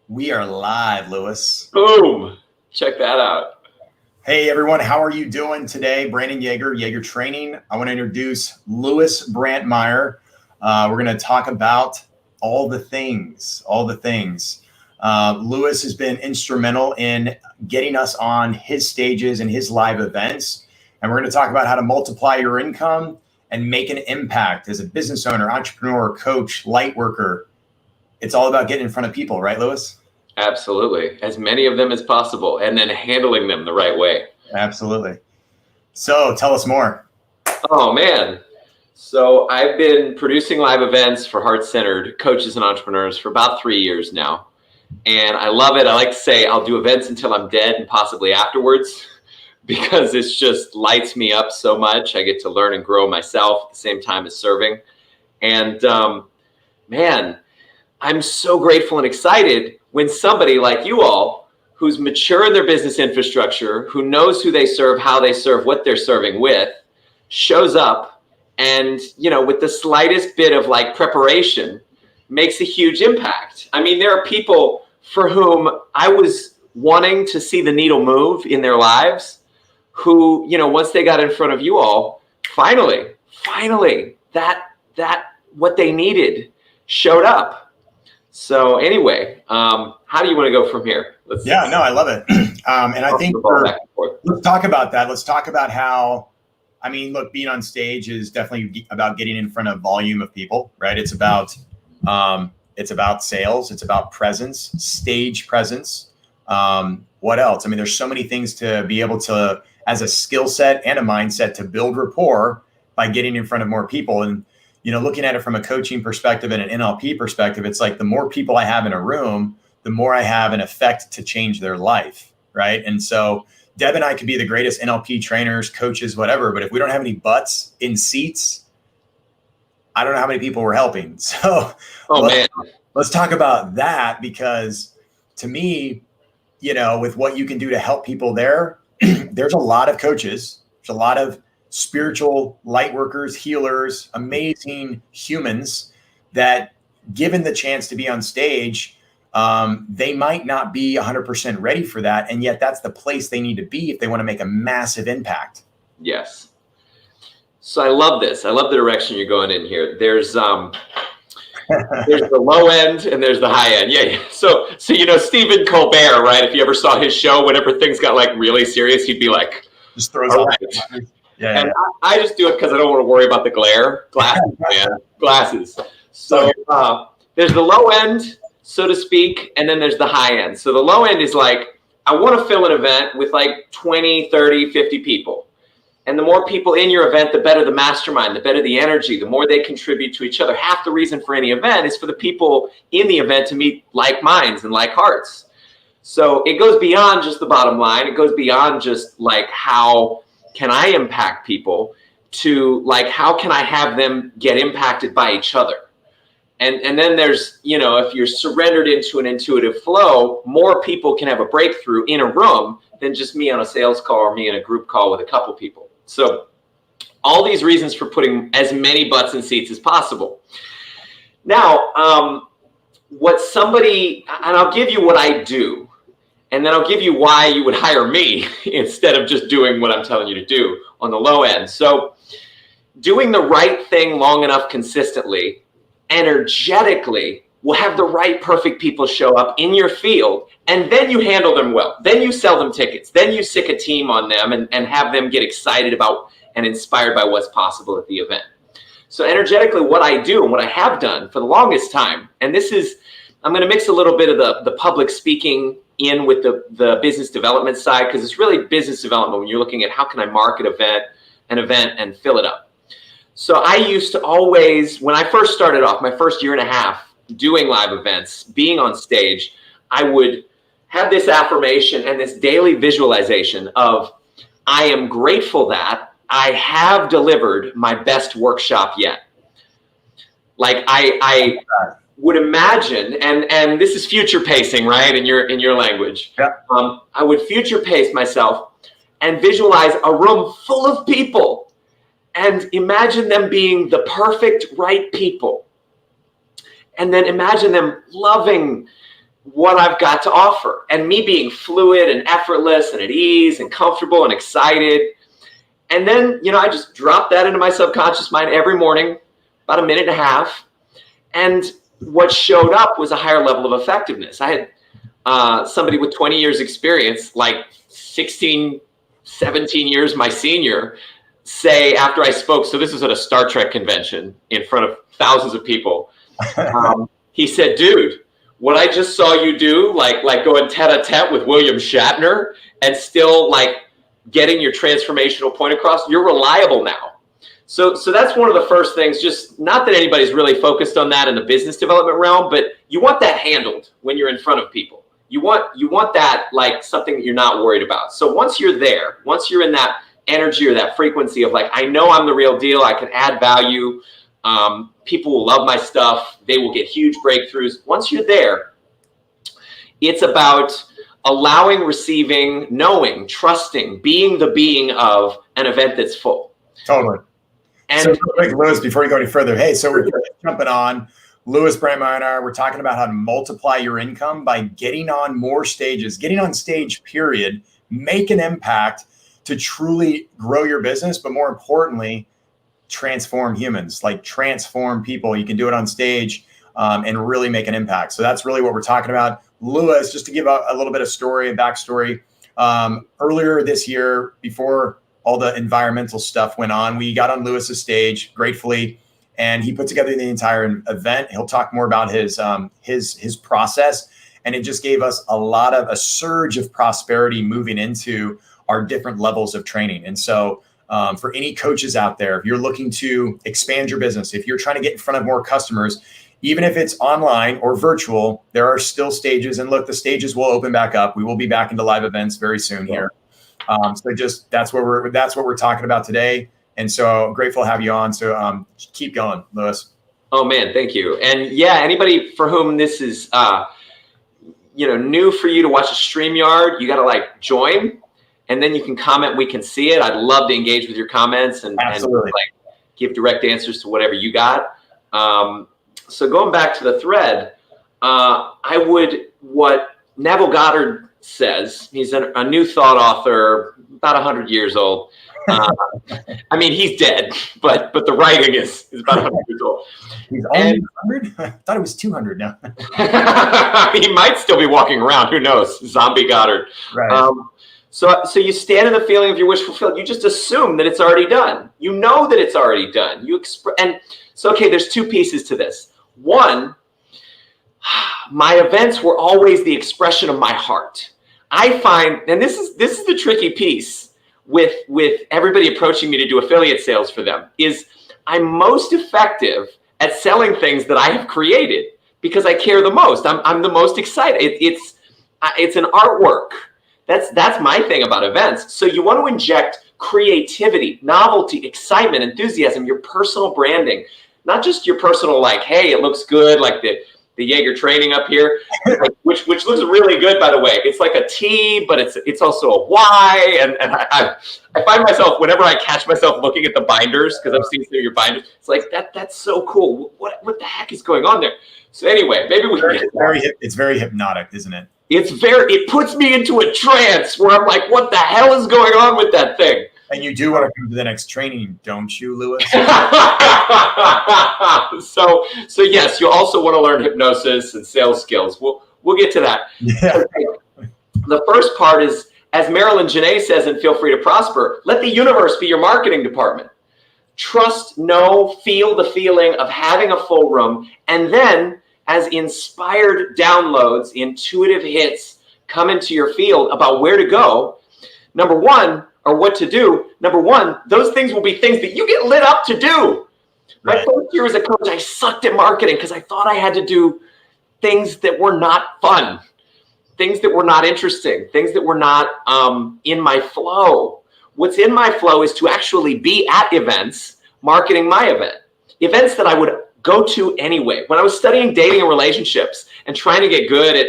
We are live, Louis. Boom. Check that out. Hey, everyone. How are you doing today? Brandon Yeager Training. I want to introduce Louis Brantmyer. We're going to talk about all the things. Louis has been instrumental in getting us on his stages and his live events. And we're going to talk about how to multiply your income and make an impact as a business owner, entrepreneur, coach, light worker. It's all about getting in front of people, right, Louis? Absolutely. As many of them as possible, and then handling them the right way. Absolutely. So tell us more. Oh, man. So I've been producing live events for heart-centered coaches and entrepreneurs for about 3 years now. And I love it. I like to say I'll do events until I'm dead and possibly afterwards, because it's just lights me up so much. I get to learn and grow myself at the same time as serving. And man, I'm so grateful and excited when somebody like you all, who's mature in their business infrastructure, who knows who they serve, how they serve, what they're serving with, shows up and, with the slightest bit of preparation, makes a huge impact. I mean, there are people for whom I was wanting to see the needle move in their lives who, once they got in front of you all, finally, that what they needed showed up. So anyway, how do you want to go from here? I love it. And I think let's talk about that. Let's talk about how, look, being on stage is definitely about getting in front of volume of people, right? It's about sales. It's about presence, stage presence. What else? There's so many things to be able to, as a skill set and a mindset, to build rapport by getting in front of more people. And looking at it from a coaching perspective and an NLP perspective, it's like the more people I have in a room, the more I have an effect to change their life, right? And so Deb and I could be the greatest NLP trainers, coaches, whatever, but if we don't have any butts in seats, I don't know how many people we're helping. So let's talk about that, because to me, with what you can do to help people there, there's a lot of coaches, there's a lot of spiritual light workers, healers, amazing humans that, given the chance to be on stage, they might not be 100% ready for that. And yet that's the place they need to be if they want to make a massive impact. Yes. So I love this. I love the direction you're going in here. There's the low end and there's the high end. Yeah. So Stephen Colbert, right? If you ever saw his show, whenever things got really serious, he'd be like, just throws out. Right. Yeah, and I just do it because I don't want to worry about the glare. Glasses, man. Glasses. So there's the low end, so to speak, and then there's the high end. So the low end is I want to fill an event with 20, 30, 50 people. And the more people in your event, the better the mastermind, the better the energy, the more they contribute to each other. Half the reason for any event is for the people in the event to meet like minds and like hearts. So it goes beyond just the bottom line. It goes beyond just how can I impact people to how can I have them get impacted by each other? And then there's, if you're surrendered into an intuitive flow, more people can have a breakthrough in a room than just me on a sales call or me in a group call with a couple people. So all these reasons for putting as many butts in seats as possible. Now, and I'll give you what I do. And then I'll give you why you would hire me instead of just doing what I'm telling you to do on the low end. So doing the right thing long enough consistently, energetically, will have the right perfect people show up in your field, and then you handle them well. Then you sell them tickets. Then you sick a team on them and have them get excited about and inspired by what's possible at the event. So energetically, what I do and what I have done for the longest time, and this is, I'm going to mix a little bit of the public speaking in with the business development side, because it's really business development when you're looking at how can I market an event and fill it up. So I used to always, when I first started off, my first year and a half doing live events, being on stage, I would have this affirmation and this daily visualization of, I am grateful that I have delivered my best workshop yet. I would imagine, and this is future pacing, right? In your language. Yeah. I would future pace myself and visualize a room full of people and imagine them being the perfect right people. And then imagine them loving what I've got to offer, and me being fluid and effortless and at ease and comfortable and excited. And then, I just drop that into my subconscious mind every morning, about a minute and a half. And what showed up was a higher level of effectiveness. I had somebody with 20 years experience, like 16, 17 years my senior, say after I spoke, so this is at a Star Trek convention in front of thousands of people. He said, dude, what I just saw you do, like going tete-a-tete with William Shatner and still like getting your transformational point across, you're reliable now. So that's one of the first things, just not that anybody's really focused on that in the business development realm, but you want that handled when you're in front of people. You want that like something that you're not worried about. So once you're there, once you're in that energy or that frequency of like, I know I'm the real deal, I can add value, people will love my stuff, they will get huge breakthroughs. Once you're there, it's about allowing, receiving, knowing, trusting, being the being of an event that's full. Totally. And so real quick, Louis, before you go any further, hey, so we're jumping on. Louis Brantmyer and I, we're talking about how to multiply your income by getting on more stages, getting on stage, period, make an impact to truly grow your business, but more importantly, transform humans, like transform people. You can do it on stage and really make an impact. So that's really what we're talking about. Louis, just to give a little bit of story and backstory, earlier this year, before all the environmental stuff went on, we got on Louis's stage gratefully, and he put together the entire event. He'll talk more about his process, and it just gave us a surge of prosperity moving into our different levels of training. And so for any coaches out there, if you're looking to expand your business, if you're trying to get in front of more customers, even if it's online or virtual, there are still stages. And look, the stages will open back up. We will be back into live events very soon here. So just that's what we're talking about today. And so I'm grateful to have you on. So keep going, Louis. Oh man, thank you. And yeah, anybody for whom this is new for you to watch a StreamYard, you got to like join, and then you can comment. We can see it. I'd love to engage with your comments and like give direct answers to whatever you got. So going back to the thread, what Neville Goddard says, he's a new thought author, about 100 years old. I mean, he's dead, but the writing is about 100 years old. He's only 100? I thought it was 200 now. He might still be walking around. Who knows? Zombie Goddard. Right. So you stand in the feeling of your wish fulfilled. You just assume that it's already done. You know that it's already done. Okay, there's two pieces to this. One, my events were always the expression of my heart. I find, and this is the tricky piece with everybody approaching me to do affiliate sales for them, is I'm most effective at selling things that I have created because I care the most. I'm the most excited. It's an artwork. That's my thing about events. So you want to inject creativity, novelty, excitement, enthusiasm, your personal branding, not just your personal like, hey, it looks good, like the Jaeger training up here, which looks really good, by the way. It's like a T, but it's also a Y. And I find myself, whenever I catch myself looking at the binders, because I've seen some of your binders, it's like, that's so cool. What the heck is going on there? So anyway, maybe we can it's very hypnotic, isn't it? It puts me into a trance where I'm like, what the hell is going on with that thing? And you do want to come to the next training, don't you, Louis? So yes, you also want to learn hypnosis and sales skills. We'll get to that. Yeah. The first part is, as Marilyn Janae says in Feel Free to Prosper, let the universe be your marketing department. Trust, know, feel the feeling of having a full room, and then as inspired downloads, intuitive hits come into your field about where to go, number one, or what to do. Number one, those things will be things that you get lit up to do. Right. My first year as a coach, I sucked at marketing because I thought I had to do things that were not fun, things that were not interesting, things that were not in my flow. What's in my flow is to actually be at events, marketing my event, events that I would go to anyway. When I was studying dating and relationships and trying to get good at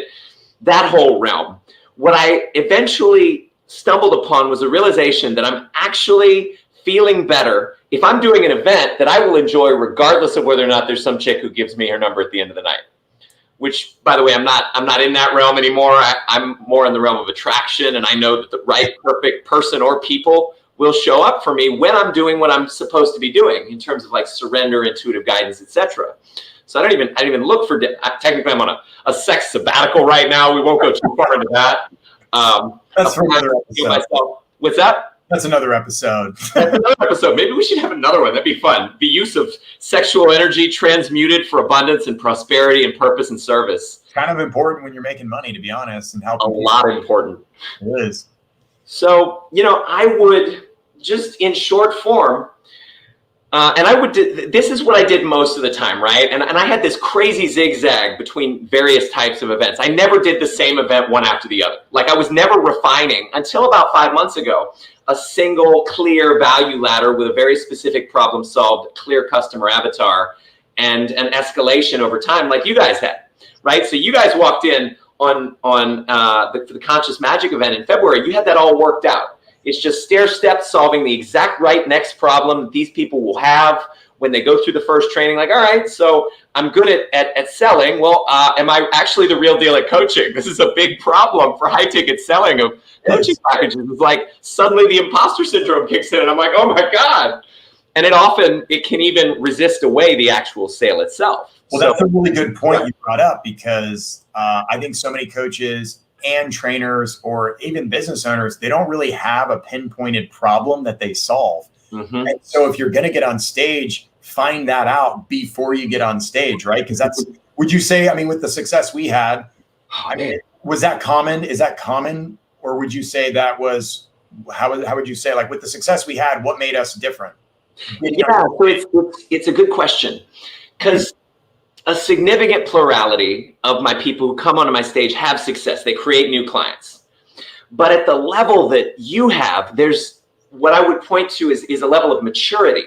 that whole realm, what I eventually stumbled upon was a realization that I'm actually feeling better if I'm doing an event that I will enjoy regardless of whether or not there's some chick who gives me her number at the end of the night. which, by the way, I'm not in that realm anymore. I'm more in the realm of attraction, and I know that the right, perfect person or people will show up for me when I'm doing what I'm supposed to be doing in terms of like surrender, intuitive guidance, etc. So I don't even look for. Technically, I'm on a sex sabbatical right now. We won't go too far into that. That's for another episode. What's that? That's another episode. That's another episode. Maybe we should have another one. That'd be fun. The use of sexual energy transmuted for abundance and prosperity and purpose and service. It's kind of important when you're making money, to be honest, and helping. A lot important. It is. So, I would just in short form, this is what I did most of the time, right? And I had this crazy zigzag between various types of events. I never did the same event one after the other. Like I was never refining until about 5 months ago, a single clear value ladder with a very specific problem solved, clear customer avatar, and an escalation over time like you guys had, right? So you guys walked in on the Conscious Magic event in February. You had that all worked out. It's just stair steps solving the exact right next problem that these people will have when they go through the first training. Like, all right, so I'm good at selling. Well, am I actually the real deal at coaching? This is a big problem for high ticket selling of coaching packages. It's like suddenly the imposter syndrome kicks in and I'm like, oh my God. And it can even resist away the actual sale itself. Well, that's a really good point you brought up, because I think so many coaches and trainers or even business owners, they don't really have a pinpointed problem that they solve. Mm-hmm. And so if you're going to get on stage, find that out before you get on stage, right? Because would you say, with the success we had, was that common? Is that common? Or would you say that was, how would you say, like with the success we had, what made us different? Yeah, so it's a good question, because a significant plurality of my people who come onto my stage have success. They create new clients. But at the level that you have, there's what I would point to is a level of maturity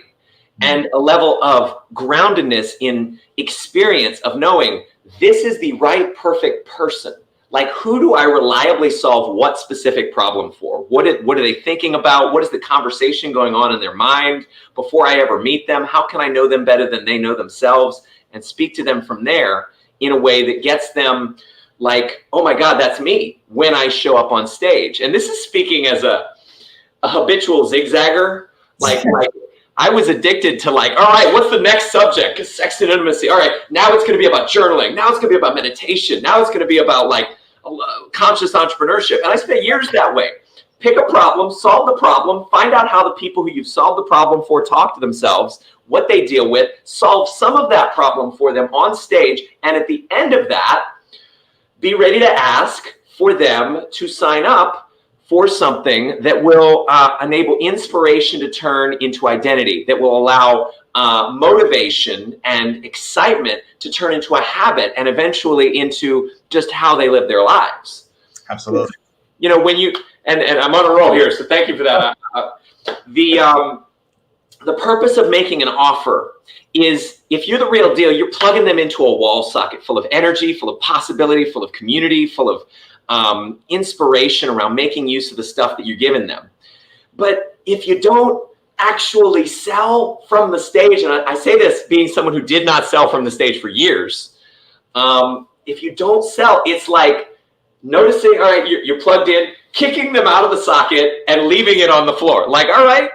and a level of groundedness in experience of knowing this is the right, perfect person. Like, who do I reliably solve what specific problem for? What are they thinking about? What is the conversation going on in their mind before I ever meet them? How can I know them better than they know themselves and speak to them from there in a way that gets them like, oh my God, that's me when I show up on stage. And this is speaking as a habitual zigzagger. Like I was addicted to like, all right, what's the next subject? Sex and intimacy. All right, now it's going to be about journaling. Now it's going to be about meditation. Now it's going to be about like conscious entrepreneurship. And I spent years that way. Pick a problem, solve the problem, find out how the people who you've solved the problem for talk to themselves, what they deal with, solve some of that problem for them on stage. And at the end of that, be ready to ask for them to sign up for something that will enable inspiration to turn into identity, that will allow motivation and excitement to turn into a habit and eventually into just how they live their lives. Absolutely. When you, and I'm on a roll here, so thank you for that. The purpose of making an offer is, if you're the real deal, you're plugging them into a wall socket full of energy, full of possibility, full of community, full of inspiration around making use of the stuff that you're giving them. But if you don't actually sell from the stage, and I say this being someone who did not sell from the stage for years, if you don't sell, it's like noticing, all right, you're plugged in, kicking them out of the socket and leaving it on the floor. Like, all right,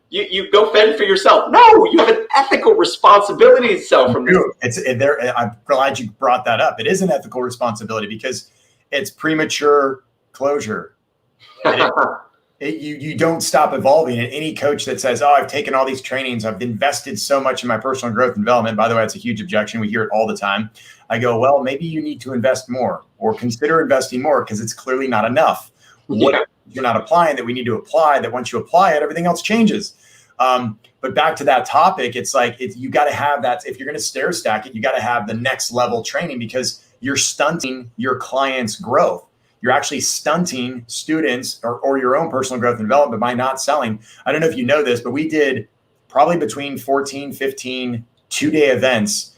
you go fend for yourself. No, you have an ethical responsibility to sell from this. I'm glad you brought that up. It is an ethical responsibility because it's premature closure. You don't stop evolving. And any coach that says, oh, I've taken all these trainings, I've invested so much in my personal growth and development. By the way, it's a huge objection. We hear it all the time. I go, well, maybe you need to invest more or consider investing more because it's clearly not enough. What you're not applying that we need to apply, that once you apply it, everything else changes. But back to that topic, it's like you got to have that. If you're going to stair stack it, you got to have the next level training because you're stunting your client's growth. You're actually stunting students or your own personal growth and development by not selling. I don't know if you know this, but we did probably between 14, 15 two-day events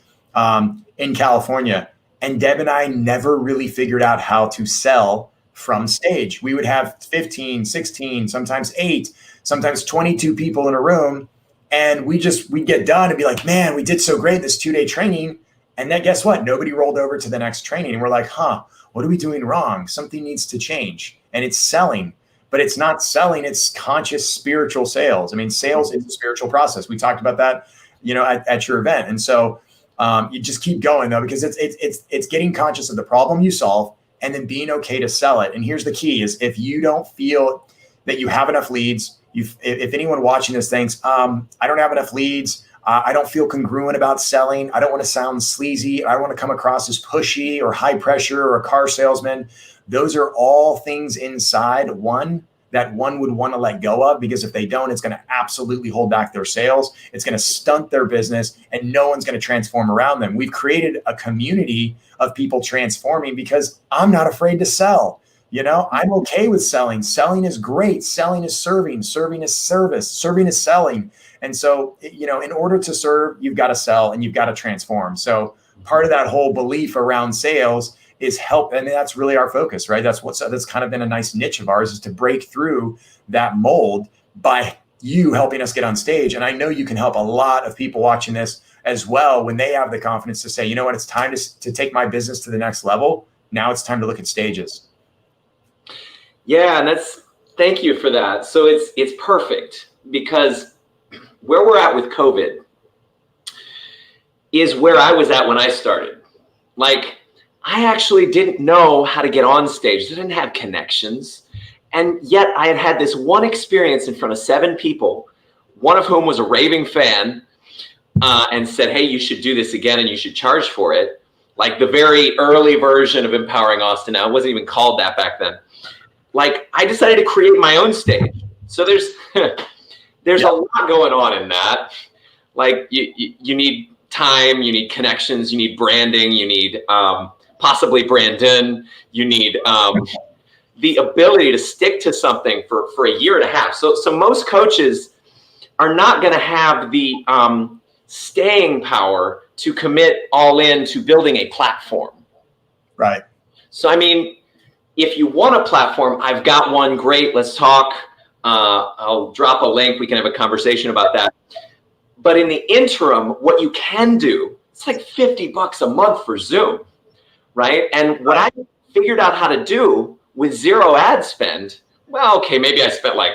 in California. And Deb and I never really figured out how to sell from stage. We would have 15, 16, sometimes 8, sometimes 22 people in a room. And we'd get done and be like, man, we did so great this 2-day training. And then guess what? Nobody rolled over to the next training. And we're like, what are we doing wrong? Something needs to change. And it's selling, but it's not selling. It's conscious spiritual sales. I mean, sales is a spiritual process. We talked about that, at your event. And so you just keep going though, because it's getting conscious of the problem you solve and then being okay to sell it. And here's the key is if you don't feel that you have enough leads, if anyone watching this thinks, I don't have enough leads, I don't feel congruent about selling, I don't want to sound sleazy, I don't want to come across as pushy or high pressure or a car salesman. Those are all things inside that one would want to let go of, because if they don't, it's going to absolutely hold back their sales. It's going to stunt their business and no one's going to transform around them. We've created a community of people transforming because I'm not afraid to sell. I'm okay with selling. Selling is great. Selling is serving. Serving is service. Serving is selling. And so, in order to serve, you've got to sell and you've got to transform. So part of that whole belief around sales is help. And that's really our focus, right? That's kind of been a nice niche of ours, is to break through that mold by you helping us get on stage. And I know you can help a lot of people watching this as well when they have the confidence to say, you know what, it's time to take my business to the next level. Now it's time to look at stages. Yeah, and thank you for that. So it's perfect, because where we're at with COVID is where I was at when I started. Like, I actually didn't know how to get on stage. I didn't have connections. And yet I had this one experience in front of 7 people, one of whom was a raving fan, and said, hey, you should do this again and you should charge for it. Like the very early version of Empowering Austin. Now, it wasn't even called that back then. Like, I decided to create my own stage. So there's a lot going on in that. Like, you need time, you need connections, you need branding, you need possibly Brandon, you need the ability to stick to something for a year and a half. So most coaches are not going to have the staying power to commit all in to building a platform. Right. So, I mean, if you want a platform, I've got one. Great. Let's talk. I'll drop a link. We can have a conversation about that. But in the interim, what you can do, it's like $50 a month for Zoom, right? And what I figured out how to do with zero ad spend, well, okay, maybe I spent like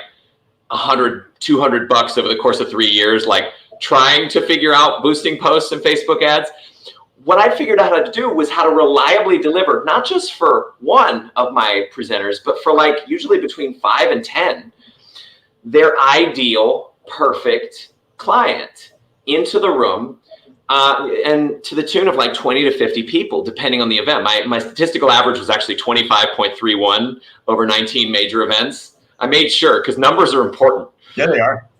$100, $200 over the course of 3 years, like trying to figure out boosting posts and Facebook ads. What I figured out how to do was how to reliably deliver, not just for one of my presenters, but for like usually between 5 and 10, their ideal, perfect client into the room, and to the tune of like 20 to 50 people, depending on the event. My statistical average was actually 25.31 over 19 major events. I made sure, because numbers are important. Yeah, they are.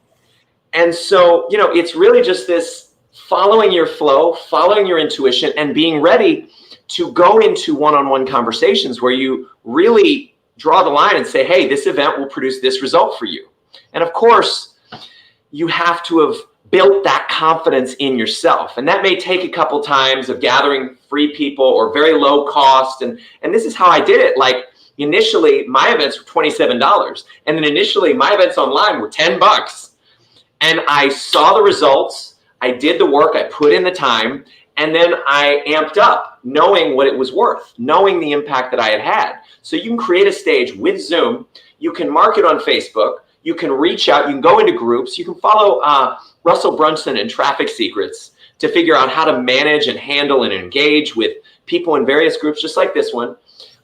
And so, it's really just this following your flow, following your intuition, and being ready to go into one-on-one conversations where you really draw the line and say, hey, this event will produce this result for you. And of course, you have to have built that confidence in yourself. And that may take a couple times of gathering free people or very low cost. And this is how I did it. Like, initially, my events were $27. And then initially, my events online were $10. And I saw the results. I did the work, I put in the time, and then I amped up knowing what it was worth, knowing the impact that I had had. So you can create a stage with Zoom, you can market on Facebook, you can reach out, you can go into groups, you can follow Russell Brunson and Traffic Secrets to figure out how to manage and handle and engage with people in various groups just like this one.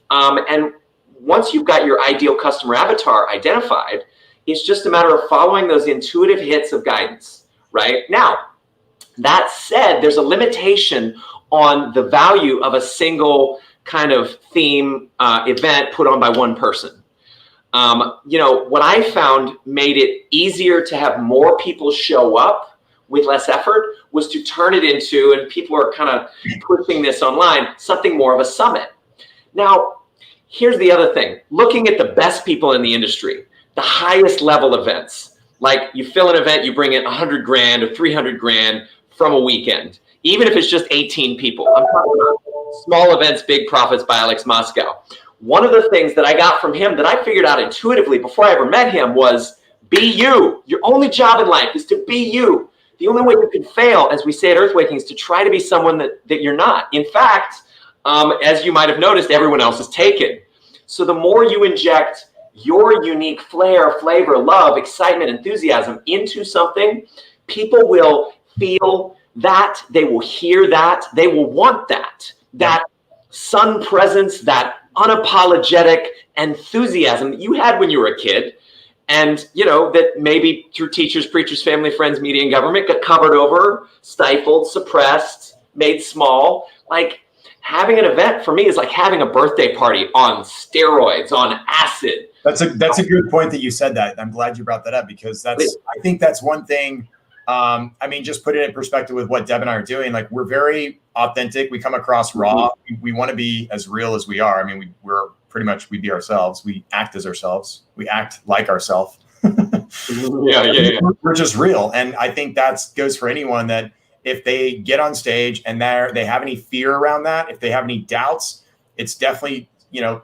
And once you've got your ideal customer avatar identified, it's just a matter of following those intuitive hits of guidance, right? Now, that said, there's a limitation on the value of a single kind of theme event put on by one person. What I found made it easier to have more people show up with less effort was to turn it into, and people are kind of pushing this online, something more of a summit. Now, here's the other thing. Looking at the best people in the industry, the highest level events, like you fill an event, you bring in $100,000 or $300,000 from a weekend, even if it's just 18 people. I'm talking about Small Events, Big Profits by Alex Moscow. One of the things that I got from him that I figured out intuitively before I ever met him was be you. Your only job in life is to be you. The only way you can fail, as we say at Earthwaking, is to try to be someone that you're not. In fact, as you might have noticed, everyone else is taken. So the more you inject your unique flair, flavor, love, excitement, enthusiasm into something, people will feel that, they will hear that, they will want that. That sun presence, that unapologetic enthusiasm that you had when you were a kid, and that maybe through teachers, preachers, family, friends, media, and government got covered over, stifled, suppressed, made small. Like, having an event for me is like having a birthday party on steroids, on acid. That's a good point that you said that. I'm glad you brought that up, because I think that's one thing. I mean, just put it in perspective with what Deb and I are doing. Like, we're very authentic. We come across raw. We want to be as real as we are. I mean, we be ourselves. We act as ourselves. We act like ourselves. Yeah. We're just real. And I think that goes for anyone, that if they get on stage and they have any fear around that, if they have any doubts, it's definitely,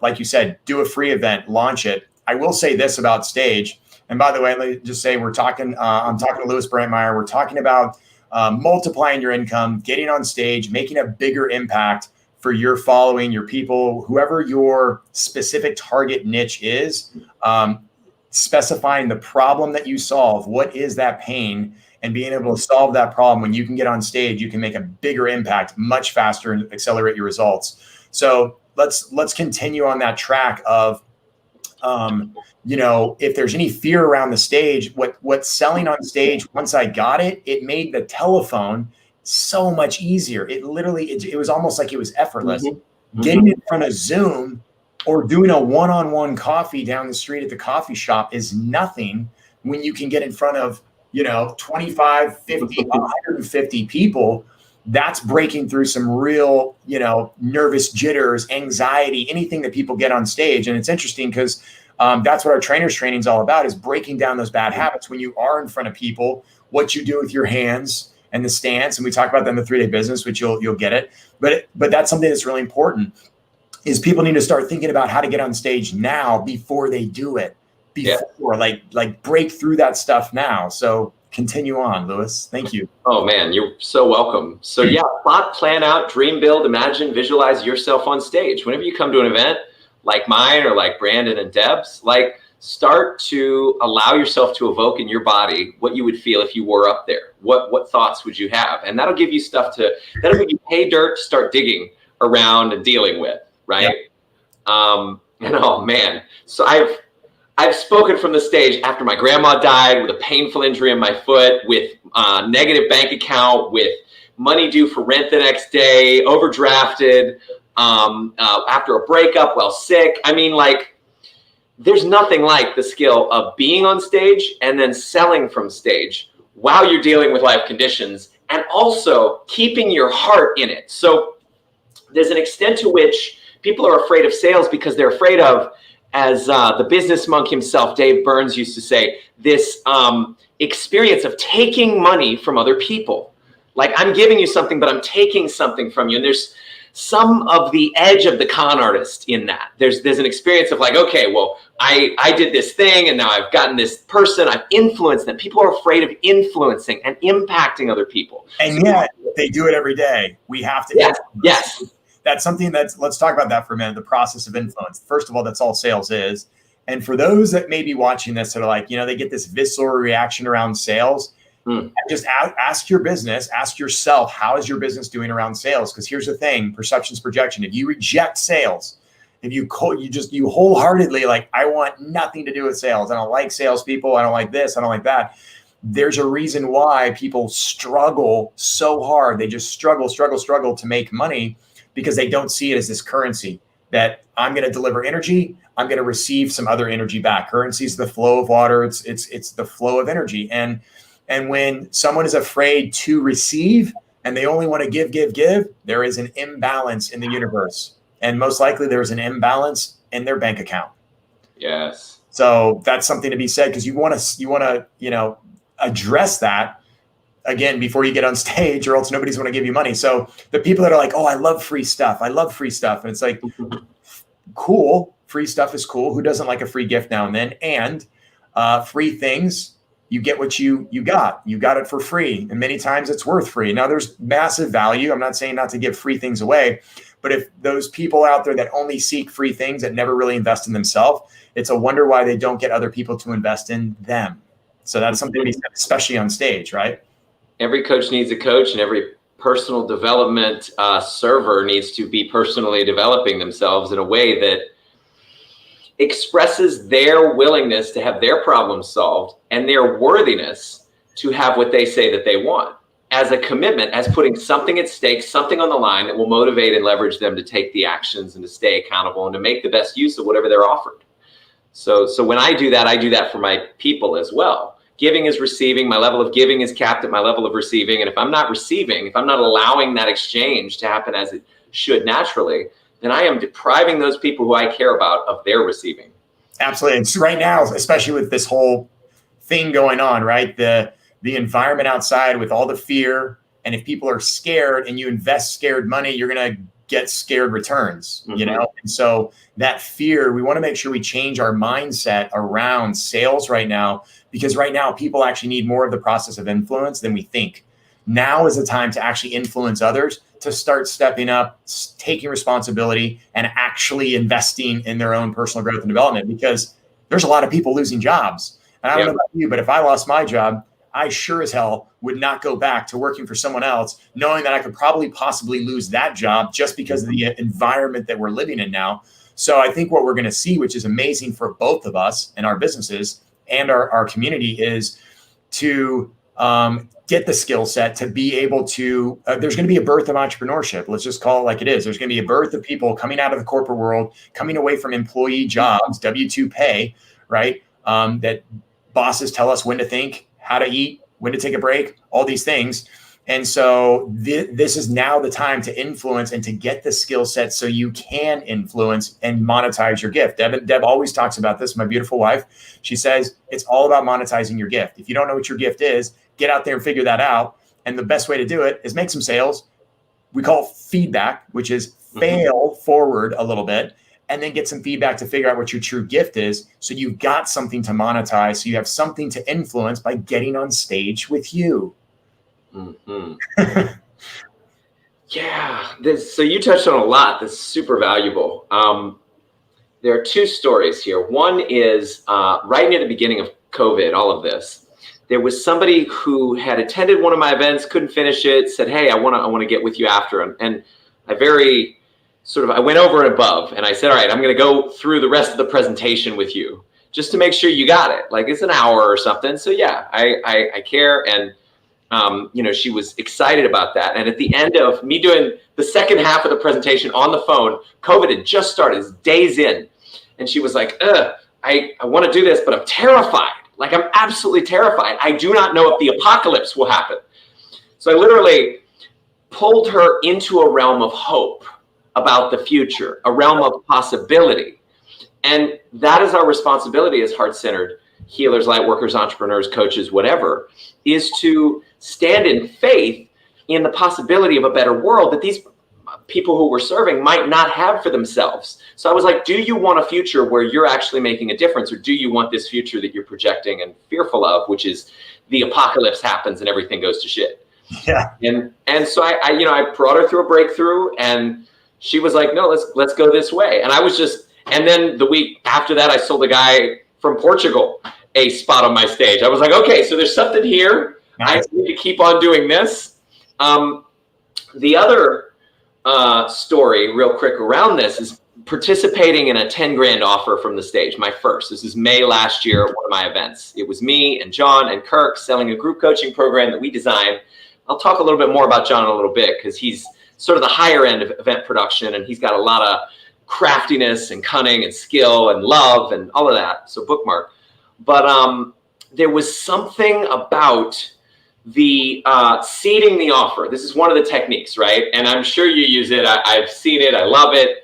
like you said, do a free event, launch it. I will say this about stage. And by the way, let me just say, I'm talking to Louis Brantmyer. We're talking about multiplying your income, getting on stage, making a bigger impact for your following, your people, whoever your specific target niche is, specifying the problem that you solve. What is that pain? And being able to solve that problem. When you can get on stage, you can make a bigger impact much faster and accelerate your results. So let's continue on that track of, if there's any fear around the stage, what's selling on stage, once I got it, it made the telephone so much easier. It literally, it was almost like it was effortless. Getting in front of Zoom or doing a one-on-one coffee down the street at the coffee shop is nothing when you can get in front of 25, 50, 150 people. That's breaking through some real, nervous jitters, anxiety, anything that people get on stage. And it's interesting because that's what our trainers training is all about, is breaking down those bad habits. When you are in front of people, what you do with your hands and the stance. And we talk about that in the 3-day business, which you'll get it. But that's something that's really important, is people need to start thinking about how to get on stage now before they do it. Like break through that stuff now. So continue on, Louis. Thank you. Oh man, you're so welcome. So yeah, plot, plan out, dream, build, imagine, visualize yourself on stage. Whenever you come to an event like mine or like Brandon and Deb's, like, start to allow yourself to evoke in your body what you would feel if you were up there. What thoughts would you have? And that'll give you that'll give you pay dirt to start digging around and dealing with, right? Yeah. And oh man, so I've spoken from the stage after my grandma died, with a painful injury in my foot, with a negative bank account, with money due for rent the next day, overdrafted, after a breakup while sick. I mean, like, there's nothing like the skill of being on stage and then selling from stage while you're dealing with life conditions, and also keeping your heart in it. So there's an extent to which people are afraid of sales because they're afraid of, as the business monk himself, Dave Burns, used to say, this experience of taking money from other people. Like, I'm giving you something, but I'm taking something from you. And there's some of the edge of the con artist in that. There's an experience of like, okay, well, I did this thing and now I've gotten this person, I've influenced them. People are afraid of influencing and impacting other people. And yet they do it every day. We have to. Yes. That's something let's talk about that for a minute, the process of influence. First of all, that's all sales is. And for those that may be watching this that are like, they get this visceral reaction around sales, just ask your business, ask yourself, how is your business doing around sales? Because here's the thing, perception's projection. If you reject sales, if you wholeheartedly like, I want nothing to do with sales. I don't like salespeople. I don't like this. I don't like that. There's a reason why people struggle so hard. They just struggle to make money, because they don't see it as this currency that I'm going to deliver energy. I'm going to receive some other energy back. Currency is the flow of water. It's the flow of energy. And when someone is afraid to receive and they only want to give, there is an imbalance in the universe. And most likely there is an imbalance in their bank account. Yes. So that's something to be said, because you want to, address that again before you get on stage, or else nobody's going to give you money. So the people that are like, oh, I love free stuff. And it's like, cool. Free stuff is cool. Who doesn't like a free gift now and then? And free things you get what you got. You got it for free. And many times it's worth free. Now there's massive value. I'm not saying not to give free things away, but if those people out there that only seek free things, that never really invest in themselves, it's a wonder why they don't get other people to invest in them. So that's something to be said, especially on stage, right? Every coach needs a coach, and every personal development server needs to be personally developing themselves in a way that expresses their willingness to have their problems solved and their worthiness to have what they say that they want, as a commitment, as putting something at stake, something on the line that will motivate and leverage them to take the actions and to stay accountable and to make the best use of whatever they're offered. So when I do that for my people as well. Giving is receiving. My level of giving is capped at my level of receiving. And if I'm not receiving, if I'm not allowing that exchange to happen as it should naturally, then I am depriving those people who I care about of their receiving. Absolutely. And so right now, especially with this whole thing going on, right? The environment outside with all the fear, and if people are scared and you invest scared money, you're going to get scared returns, you know? And so that fear, we want to make sure we change our mindset around sales right now, because right now people actually need more of the process of influence than we think. Now is the time to actually influence others, to start stepping up, taking responsibility, and actually investing in their own personal growth and development, because there's a lot of people losing jobs. And I don't know about you, but if I lost my job, I sure as hell would not go back to working for someone else, knowing that I could probably possibly lose that job just because of the environment that we're living in now. So I think what we're going to see, which is amazing for both of us and our businesses and our community, is to get the skill set to be able to, there's going to be a birth of entrepreneurship. Let's just call it like it is. There's going to be a birth of people coming out of the corporate world, coming away from employee jobs, W-2 pay, right? That bosses tell us when to think, how to eat, when to take a break, all these things. And so this is now the time to influence and to get the skill set so you can influence and monetize your gift. Deb always talks about this, my beautiful wife. She says, it's all about monetizing your gift. If you don't know what your gift is, get out there and figure that out. And the best way to do it is make some sales. We call it feedback, which is fail forward a little bit, and then get some feedback to figure out what your true gift is. So you've got something to monetize. So you have something to influence by getting on stage with you. Yeah. So you touched on a lot that's super valuable. There are two stories here. One is right near the beginning of COVID, all of this. There was somebody who had attended one of my events, couldn't finish it, said, hey, I want to get with you after. And I went over and above, and I said, all right, I'm going to go through the rest of the presentation with you just to make sure you got it. Like, it's an hour or something. So yeah, I care. And, she was excited about that. And at the end of me doing the second half of the presentation on the phone, COVID had just started, it's days in. And she was like, I want to do this, but I'm terrified. Like, I'm absolutely terrified. I do not know if the apocalypse will happen. So I literally pulled her into a realm of hope about the future, a realm of possibility. And that is our responsibility as heart-centered healers, light workers, entrepreneurs, coaches, whatever, is to stand in faith in the possibility of a better world that these people who we're serving might not have for themselves. So I was like, do you want a future where you're actually making a difference, or do you want this future that you're projecting and fearful of, which is the apocalypse happens and everything goes to shit? Yeah. And so I brought her through a breakthrough, and she was like, no, let's go this way. And and then the week after that, I sold a guy from Portugal a spot on my stage. I was like, okay, so there's something here. Nice. I need to keep on doing this. The other story real quick around this is participating in a 10 grand offer from the stage. My first, this is May last year at one of my events. It was me and John and Kirk selling a group coaching program that we designed. I'll talk a little bit more about John in a little bit, because he's sort of the higher end of event production, and he's got a lot of craftiness and cunning and skill and love and all of that. So bookmark. But there was something about the seeding the offer. This is one of the techniques, right? And I'm sure you use it. I've seen it. I love it.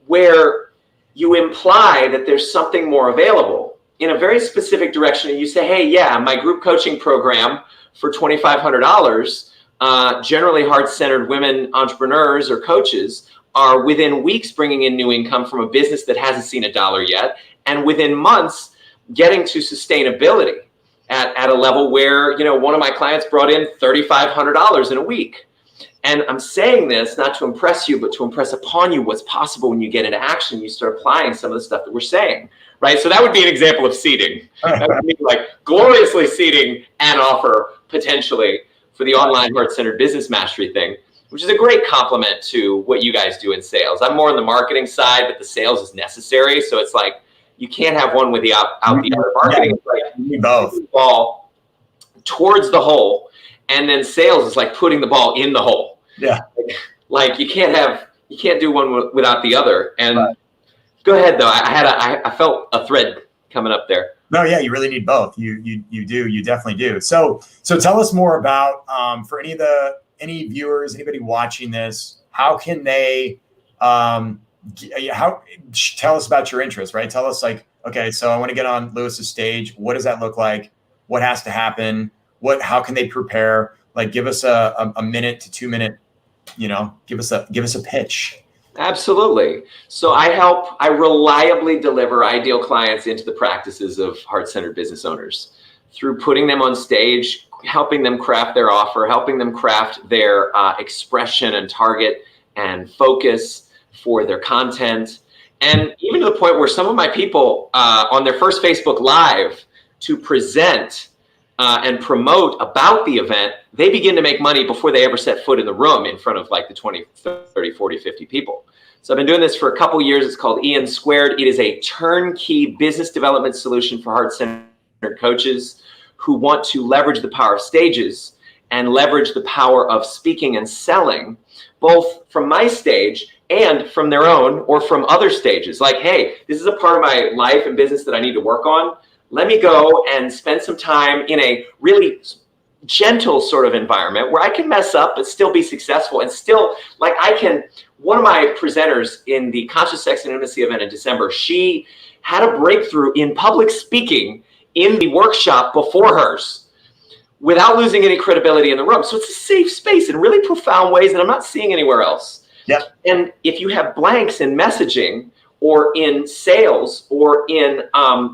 Where you imply that there's something more available in a very specific direction. And you say, hey, yeah, my group coaching program for $2,500, generally heart-centered women entrepreneurs or coaches are within weeks bringing in new income from a business that hasn't seen $1 yet, and within months getting to sustainability. at a level where, one of my clients brought in $3,500 in a week. And I'm saying this not to impress you, but to impress upon you what's possible when you get into action. You start applying some of the stuff that we're saying, right? So that would be an example of seeding. That would be like gloriously seeding an offer potentially for the online heart-centered business mastery thing, which is a great complement to what you guys do in sales. I'm more on the marketing side, but the sales is necessary. So it's like you can't have one without the other. Marketing is like both. the ball towards the hole, and then sales is like putting the ball in the hole. Yeah. Like you can't do one without the other. And right. Go ahead though. I felt a thread coming up there. No, yeah, you really need both. You definitely do. So tell us more about for any viewers, anybody watching this, how can they tell us about your interest, right? Tell us like, okay, so I want to get on Louis's stage. What does that look like? What has to happen? How can they prepare? Like, give us a minute to 2 minute, give us a pitch. Absolutely. So I reliably deliver ideal clients into the practices of heart-centered business owners through putting them on stage, helping them craft their offer, helping them craft their expression and target and focus for their content. And even to the point where some of my people on their first Facebook Live to present and promote about the event, they begin to make money before they ever set foot in the room in front of like the 20, 30, 40, 50 people. So I've been doing this for a couple years. It's called Ian Squared. It is a turnkey business development solution for heart-centered coaches who want to leverage the power of stages and leverage the power of speaking and selling, both from my stage and from their own or from other stages. Like, hey, this is a part of my life and business that I need to work on. Let me go and spend some time in a really gentle sort of environment where I can mess up but still be successful and still like one of my presenters in the Conscious Sex and Intimacy event in December, she had a breakthrough in public speaking in the workshop before hers without losing any credibility in the room. So it's a safe space in really profound ways that I'm not seeing anywhere else. Yep. And if you have blanks in messaging or in sales or in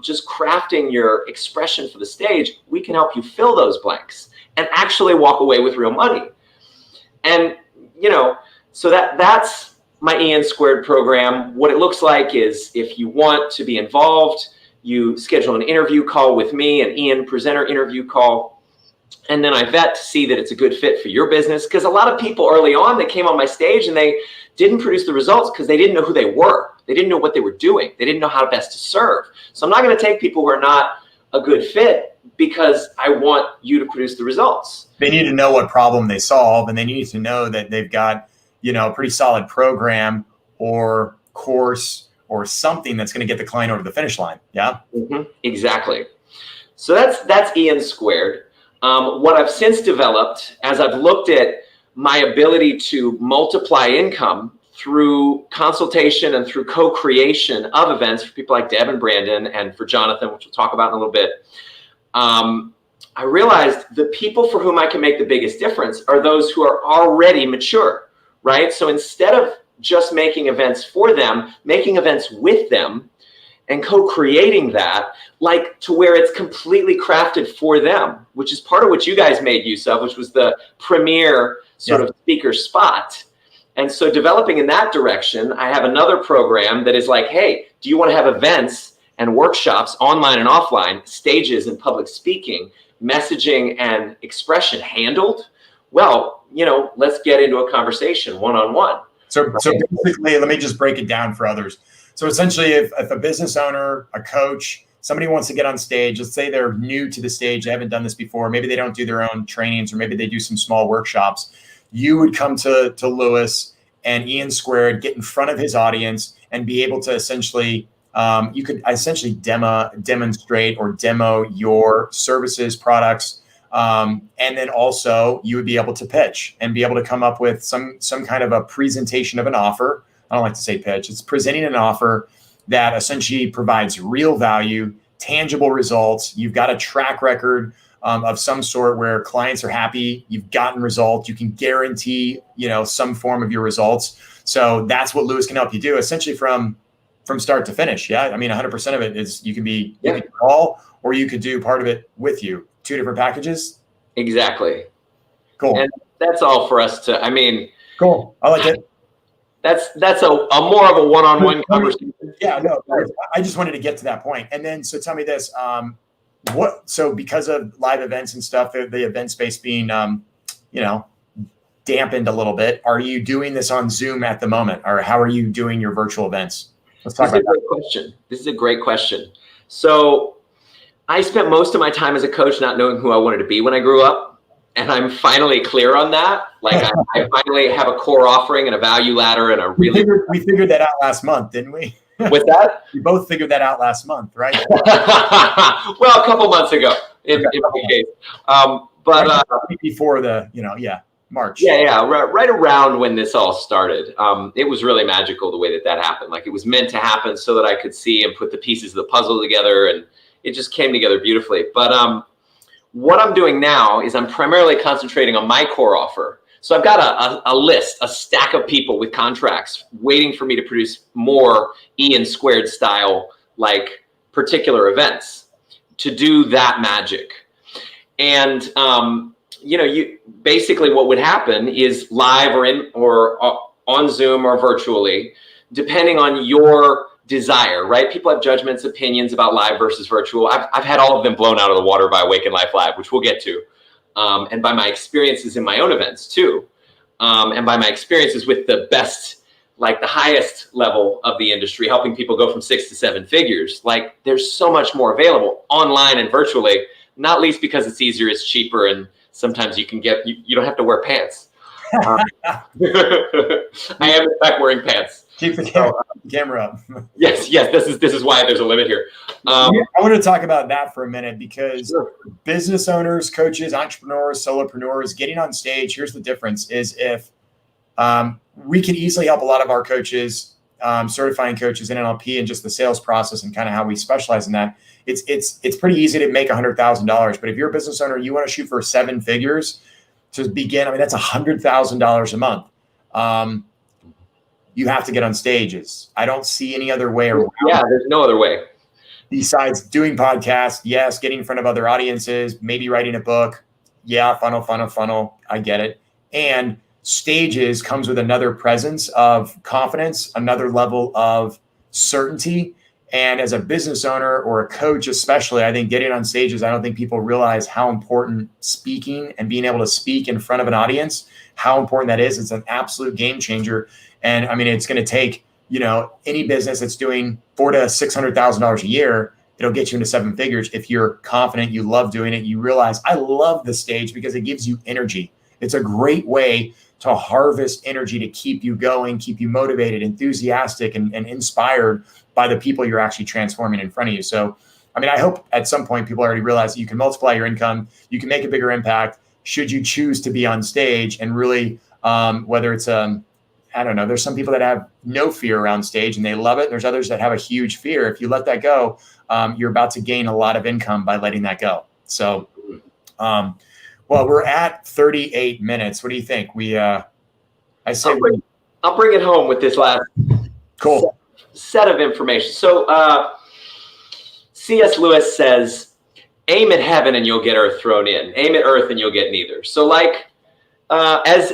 just crafting your expression for the stage, we can help you fill those blanks and actually walk away with real money. And, so that's my Ian Squared program. What it looks like is if you want to be involved, you schedule an interview call with me, an Ian presenter interview call, and then I vet to see that it's a good fit for your business. Because a lot of people early on, they came on my stage and they didn't produce the results because they didn't know who they were. They didn't know what they were doing. They didn't know how best to serve. So I'm not going to take people who are not a good fit because I want you to produce the results. They need to know what problem they solve, and they need to know that they've got, a pretty solid program or course or something that's going to get the client over the finish line. Yeah. Mm-hmm. Exactly. So that's Ian Squared. What I've since developed as I've looked at my ability to multiply income through consultation and through co-creation of events for people like Deb and Brandon and for Jonathan, which we'll talk about in a little bit. I realized the people for whom I can make the biggest difference are those who are already mature, right? So instead of just making events for them, making events with them and co-creating that, like to where it's completely crafted for them, which is part of what you guys made use of, which was the premier sort of speaker spot. And so developing in that direction, I have another program that is like, hey, do you want to have events and workshops online and offline, stages and public speaking, messaging and expression handled? Well, let's get into a conversation one-on-one. So basically, let me just break it down for others. So essentially, if a business owner, a coach, somebody wants to get on stage, let's say they're new to the stage, they haven't done this before, maybe they don't do their own trainings, or maybe they do some small workshops, you would come to Louis and Ian Squared, get in front of his audience and be able to essentially, you could essentially demonstrate or demo your services, products, and then also you would be able to pitch and be able to come up with some kind of a presentation of an offer. I don't like to say pitch. It's presenting an offer that essentially provides real value, tangible results. You've got a track record of some sort where clients are happy. You've gotten results. You can guarantee, some form of your results. So that's what Louis can help you do. Essentially from from start to finish. Yeah. I mean, 100% of it is you could do it all, or you could do part of it with you. 2 different packages. Exactly. Cool. And that's all for us to, I mean, cool. I like it. That's a more of a one-on-one conversation. Yeah, no, I just wanted to get to that point. And then, so tell me this, so because of live events and stuff, the event space being, dampened a little bit, are you doing this on Zoom at the moment, or how are you doing your virtual events? Let's talk about that. This is a great question. So I spent most of my time as a coach not knowing who I wanted to be when I grew up. And I'm finally clear on that. Like I finally have a core offering and a value ladder and a really. We figured that out last month, didn't we? With that? We both figured that out last month, right? Well, a couple months ago, in my case. But before the, March. Yeah, right around when this all started. It was really magical the way that happened. Like it was meant to happen so that I could see and put the pieces of the puzzle together, and it just came together beautifully. But what I'm doing now is I'm primarily concentrating on my core offer. So I've got a list, a stack of people with contracts waiting for me to produce more Ian squared style, like particular events to do that magic. And, you basically what would happen is live or on Zoom or virtually, depending on your desire, right? People have judgments, opinions about live versus virtual. I've had all of them blown out of the water by Awaken Life Live, which we'll get to. And by my experiences in my own events too. And by my experiences with the best, like the highest level of the industry, helping people go from 6 to 7 figures. Like there's so much more available online and virtually, not least because it's easier, it's cheaper, and sometimes you can you don't have to wear pants. I am in fact wearing pants. Keep the camera up. Yes. This is why there's a limit here. I want to talk about that for a minute because business owners, coaches, entrepreneurs, solopreneurs getting on stage. Here's the difference: is if we can easily help a lot of our coaches, certifying coaches in NLP, and just the sales process and kind of how we specialize in that. It's pretty easy to make $100,000, but if you're a business owner, you want to shoot for 7 figures to begin. I mean, that's $100,000 a month. You have to get on stages. I don't see any other way around. Yeah, there's no other way. Besides doing podcasts, yes, getting in front of other audiences, maybe writing a book. Yeah, funnel. I get it. And stages comes with another presence of confidence, another level of certainty. And as a business owner or a coach, especially, I think getting on stages, I don't think people realize how important speaking and being able to speak in front of an audience, how important that is. It's an absolute game changer. And I mean, it's going to take, any business that's doing $400,000 to $600,000 a year, it'll get you into 7 figures. If you're confident, you love doing it, you realize I love the stage because it gives you energy. It's a great way to harvest energy to keep you going, keep you motivated, enthusiastic, and inspired by the people you're actually transforming in front of you. So, I mean, I hope at some point people already realize that you can multiply your income, you can make a bigger impact should you choose to be on stage. And really, whether it's I don't know, there's some people that have no fear around stage and they love it. There's others that have a huge fear. If you let that go, you're about to gain a lot of income by letting that go. So, well, we're at 38 minutes. What do you think? I say I'll bring it home with this last set of information. So C.S. Lewis says, aim at heaven and you'll get earth thrown in. Aim at earth and you'll get neither. So like, as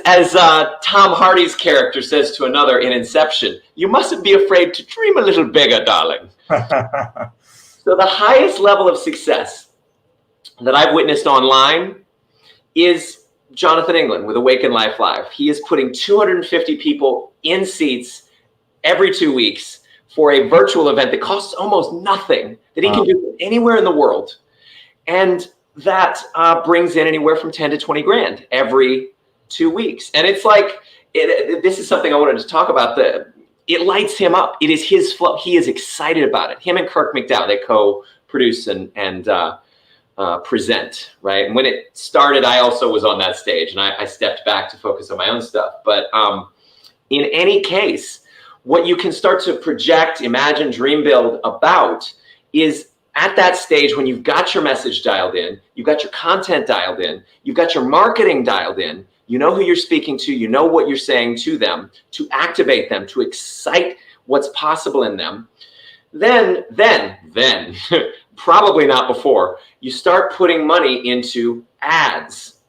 Tom Hardy's character says to another in Inception, you mustn't be afraid to dream a little bigger, darling. So the highest level of success that I've witnessed online is Jonathan England with Awaken Life Live. He is putting 250 people in seats every 2 weeks for a virtual event that costs almost nothing, that he can do anywhere in the world. And that brings in anywhere from 10 to 20 grand every 2 weeks. And it's like, this is something I wanted to talk about. It lights him up. It is his flow. He is excited about it. Him and Kirk McDowell, they co-produce and present, right? And when it started, I also was on that stage and I stepped back to focus on my own stuff. But in any case, what you can start to project, imagine, dream build about is at that stage when you've got your message dialed in, you've got your content dialed in, you've got your marketing dialed in, you know who you're speaking to, you know what you're saying to them, to activate them, to excite what's possible in them, then probably not before, you start putting money into ads.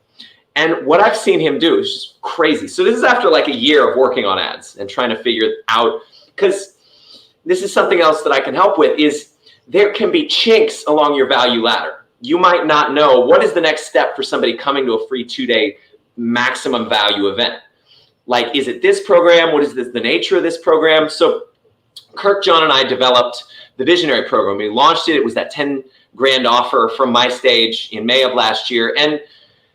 And what I've seen him do is just crazy. So this is after like a year of working on ads and trying to figure out, because this is something else that I can help with, is there can be chinks along your value ladder. You might not know what is the next step for somebody coming to a free 2-day maximum value event. Like, is it this program? What is the nature of this program? So Kirk, John, and I developed the Visionary program. We launched it. It was that 10 grand offer from my stage in May of last year. And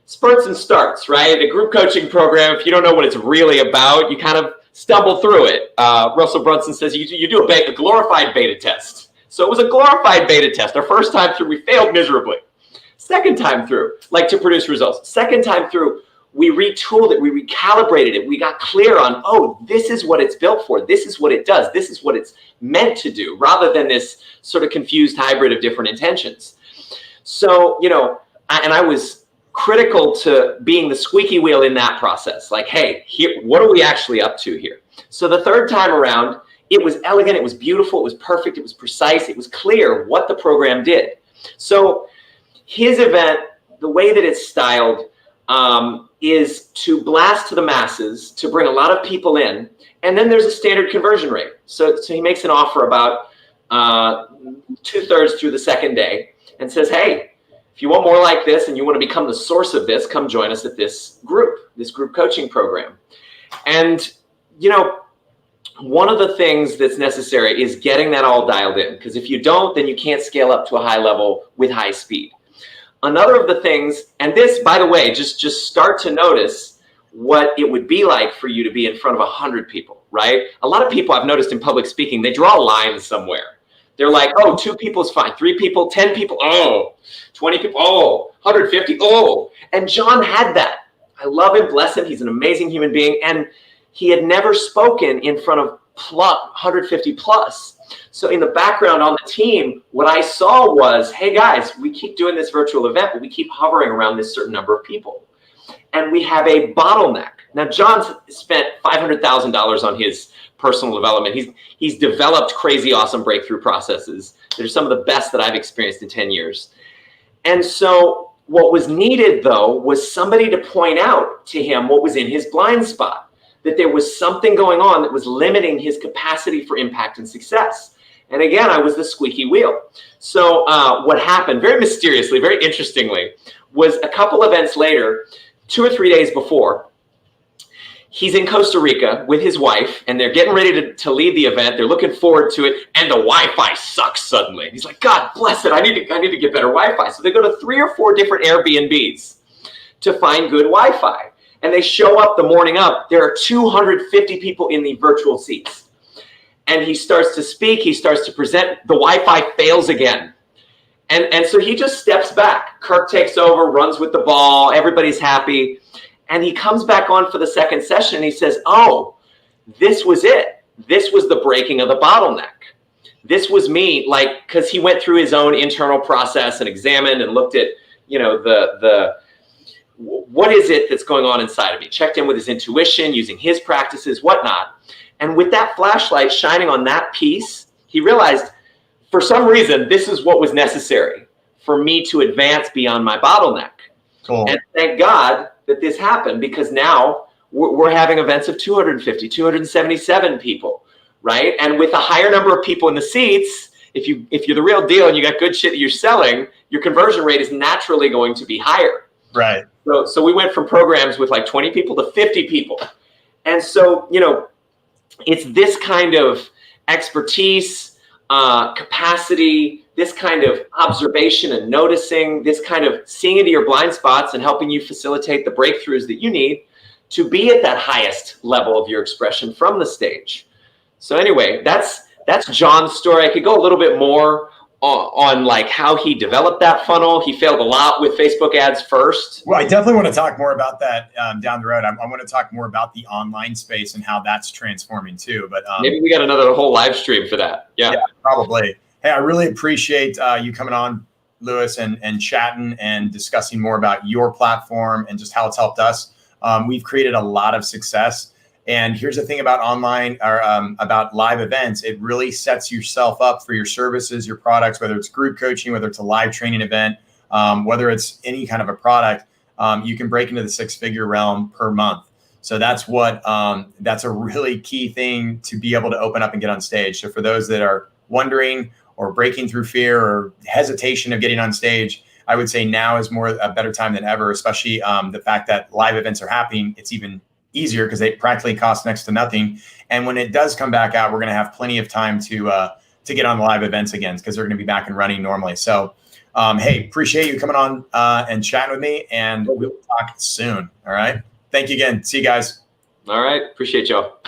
spurts and starts, right? A group coaching program, if you don't know what it's really about, you kind of stumble through it. Russell Brunson says you do a glorified beta test. So it was a glorified beta test. Our first time through, we failed miserably. Second time through, like to produce results. Second time through, we retooled it, we recalibrated it, we got clear on, oh, this is what it's built for, this is what it does, this is what it's meant to do, rather than this sort of confused hybrid of different intentions. So, you know, I was critical to being the squeaky wheel in that process. Like, hey, here, what are we actually up to here? So the third time around, it was elegant, it was beautiful, it was perfect, it was precise, it was clear what the program did. So his event, the way that it's styled, is to blast to the masses, to bring a lot of people in, and then there's a standard conversion rate. So he makes an offer about 2/3 through the second day and says, hey, if you want more like this and you want to become the source of this, come join us at this group coaching program. And, you know, one of the things that's necessary is getting that all dialed in, because if you don't, then you can't scale up to a high level with high speed. Another of the things, and this, by the way, just start to notice what it would be like for you to be in front of 100 people, right? A lot of people I've noticed in public speaking, they draw a line somewhere. They're like, oh, 2 people is fine. 3 people, 10 people, oh, 20 people, oh, 150, oh. And John had that. I love him, bless him. He's an amazing human being. And he had never spoken in front of 150 plus. So in the background on the team, what I saw was, hey guys, we keep doing this virtual event, but we keep hovering around this certain number of people. And we have a bottleneck. Now, John's spent $500,000 on his personal development. He's developed crazy, awesome breakthrough processes that are some of the best that I've experienced in 10 years. And so what was needed, though, was somebody to point out to him what was in his blind spot, that there was something going on that was limiting his capacity for impact and success. And again, I was the squeaky wheel. So what happened, very mysteriously, very interestingly, was a couple events later, 2 or 3 days before, he's in Costa Rica with his wife, and they're getting ready to lead the event. They're looking forward to it, and the Wi-Fi sucks suddenly. He's like, God bless it, I need to get better Wi-Fi. So they go to 3 or 4 different Airbnbs to find good Wi-Fi. And they show up the morning up, there are 250 people in the virtual seats. And he starts to speak, he starts to present, the Wi-Fi fails again. And so he just steps back. Kirk takes over, runs with the ball, everybody's happy. And he comes back on for the second session and he says, oh, this was it. This was the breaking of the bottleneck. This was me, like, because he went through his own internal process and examined and looked at, you know, what is it that's going on inside of me? Checked in with his intuition, using his practices, whatnot. And with that flashlight shining on that piece, he realized, for some reason, this is what was necessary for me to advance beyond my bottleneck. Cool. And thank God that this happened, because now we're having events of 250, 277 people, right? And with a higher number of people in the seats, if you're the real deal and you got good shit that you're selling, your conversion rate is naturally going to be higher. Right. So we went from programs with like 20 people to 50 people. And so, you know, it's this kind of expertise, capacity, this kind of observation and noticing, this kind of seeing into your blind spots and helping you facilitate the breakthroughs that you need to be at that highest level of your expression from the stage. So anyway, that's John's story. I could go a little bit more on like how he developed that funnel. He failed a lot with Facebook ads first. Well, I definitely want to talk more about that down the road. I want to talk more about the online space and how that's transforming too. But maybe we got another whole live stream for that. Yeah, probably. Hey, I really appreciate you coming on, Louis, and chatting and discussing more about your platform and just how it's helped us. We've created a lot of success. And here's the thing about online or about live events. It really sets yourself up for your services, your products, whether it's group coaching, whether it's a live training event, whether it's any kind of a product, you can break into the 6-figure realm per month. So that's a really key thing to be able to open up and get on stage. So for those that are wondering or breaking through fear or hesitation of getting on stage, I would say now is a better time than ever, especially the fact that live events are happening. It's even easier because they practically cost next to nothing. And when it does come back out, we're going to have plenty of time to get on live events again because they're going to be back and running normally. So, hey, appreciate you coming on and chatting with me, and we'll talk soon. All right. Thank you again. See you guys. All right. Appreciate y'all.